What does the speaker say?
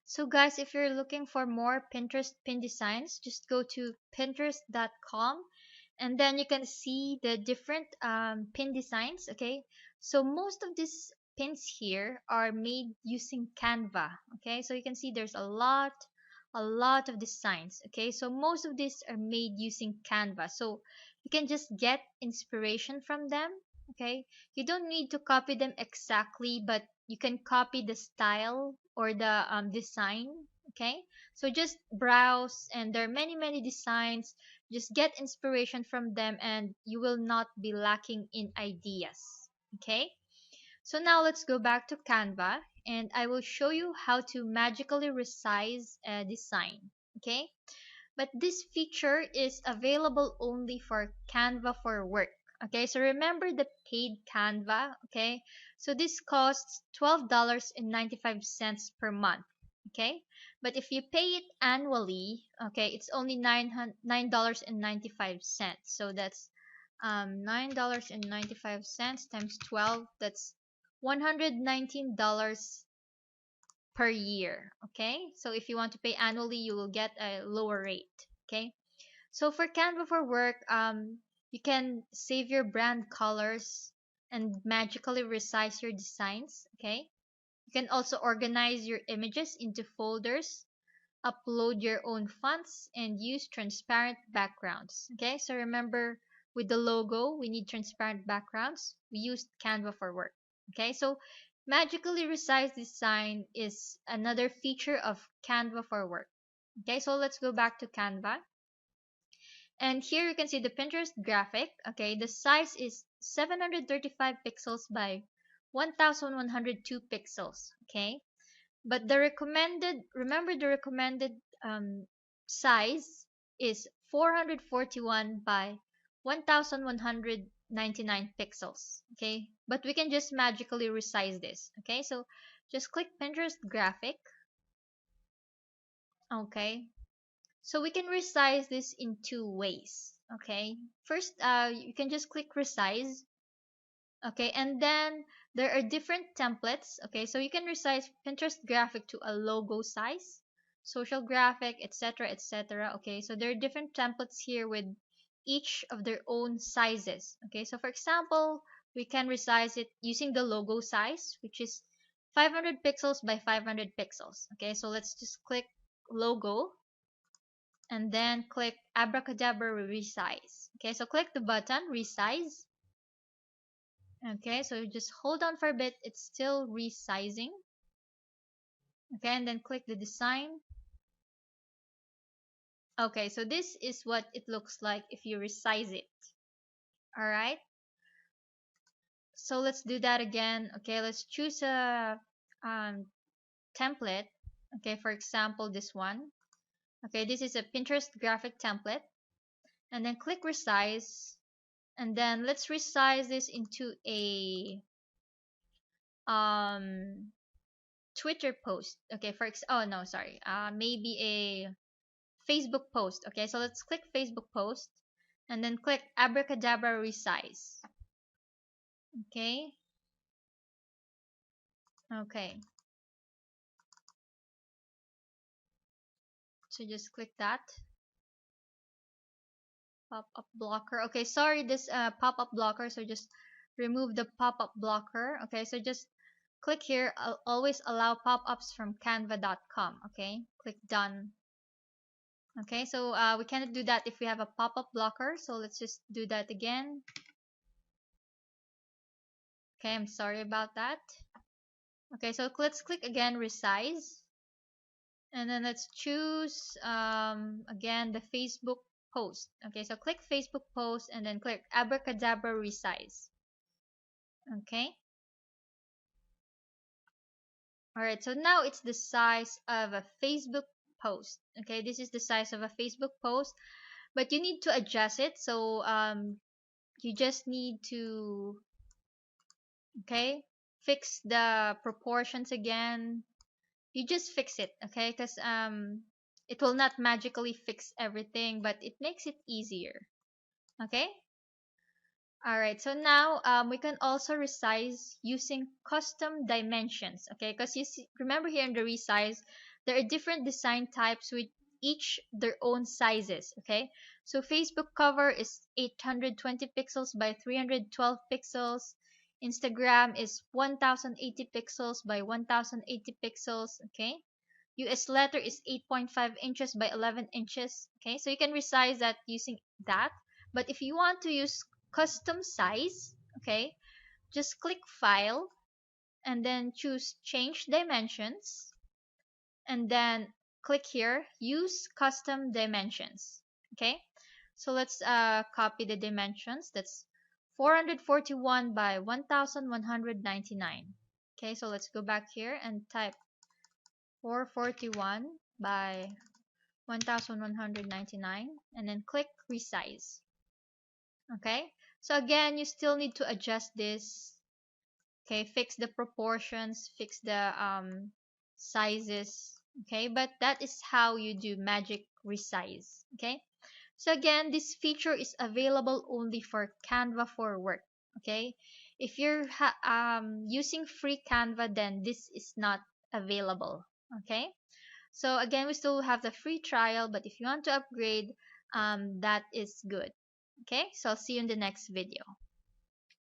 So guys, if you're looking for more Pinterest pin designs, just go to pinterest.com, and then you can see the different pin designs. Okay, so most of these pins here are made using Canva. Okay, so you can see there's a lot of designs. Okay, so most of these are made using Canva, so you can just get inspiration from them. Okay, you don't need to copy them exactly, but you can copy the style or the design. Okay, so just browse, and there are many designs. Just get inspiration from them, and you will not be lacking in ideas. Okay, so now let's go back to Canva, and I will show you how to magically resize a design. Okay, but this feature is available only for Canva for Work. Okay, so remember the paid Canva. Okay, so this costs $12.95 per month. Okay, but if you pay it annually, okay, it's only $9.95. So that's $9.95 times 12. That's $119 per year. Okay, so if you want to pay annually, you will get a lower rate. Okay, so for Canva for Work, you can save your brand colors and magically resize your designs. Okay, you can also organize your images into folders, upload your own fonts, and use transparent backgrounds. Okay, so remember, with the logo we need transparent backgrounds. We used Canva for Work. Okay, so magically resize design is another feature of Canva for Work. Okay, so let's go back to Canva, and here you can see the Pinterest graphic. Okay, the size is 735 pixels by 1102 pixels. Okay, but the recommended, remember the recommended size is 441 by 1199 pixels. Okay, but we can just magically resize this. Okay, so just click Pinterest graphic. Okay, so we can resize this in two ways. Okay, first, you can just click resize. Okay, and then there are different templates. Okay, so you can resize Pinterest graphic to a logo size, social graphic, etc., etc. Okay, so there are different templates here with each of their own sizes. Okay, so for example, we can resize it using the logo size, which is 500 pixels by 500 pixels. Okay, so let's just click logo, and then click abracadabra resize. Okay, so click the button resize. Okay, so just hold on for a bit, it's still resizing. Okay, and then click the design. Okay, so this is what it looks like if you resize it. All right, so let's do that again. Okay, let's choose a template. Okay, for example, this one. Okay, this is a Pinterest graphic template, and then click resize, and then let's resize this into a um Twitter post. Okay, oh no, sorry. Maybe a Facebook post. Okay, so let's click Facebook post, and then click abracadabra resize. Okay. Okay. So just click that pop-up blocker. Okay, sorry, this pop-up blocker. So just remove the pop-up blocker. Okay, so just click here. I'll always allow pop-ups from canva.com. Okay, click done. Okay, so we cannot do that if we have a pop-up blocker. So let's just do that again. Okay, I'm sorry about that. Okay, so let's click again resize, and then let's choose again the Facebook post. Okay, so click Facebook post, and then click abracadabra resize. Okay, all right, so now it's the size of a Facebook post. Okay, this is the size of a Facebook post, but you need to adjust it. So you just need to, okay, fix the proportions again. You just fix it, okay, because it will not magically fix everything, but it makes it easier. Okay, all right, so now we can also resize using custom dimensions. Okay, because you see, remember here in the resize there are different design types with each their own sizes. Okay, so Facebook cover is 820 pixels by 312 pixels. Instagram is 1080 pixels by 1080 pixels. Okay, US letter is 8.5 inches by 11 inches. Okay, so you can resize that using that. But if you want to use custom size, okay, just click File and then choose Change Dimensions, and then click here, Use Custom Dimensions. Okay, so let's copy the dimensions. That's 441 by 1199. Okay, so let's go back here and type 441 by 1199 and then click Resize. Okay, so again, you still need to adjust this. Okay, fix the proportions, fix the sizes. Okay, but that is how you do magic resize. Okay, so again, this feature is available only for Canva for work. Okay, if you're using free Canva, then this is not available. Okay, so again, we still have the free trial, but if you want to upgrade, that is good. Okay, so I'll see you in the next video.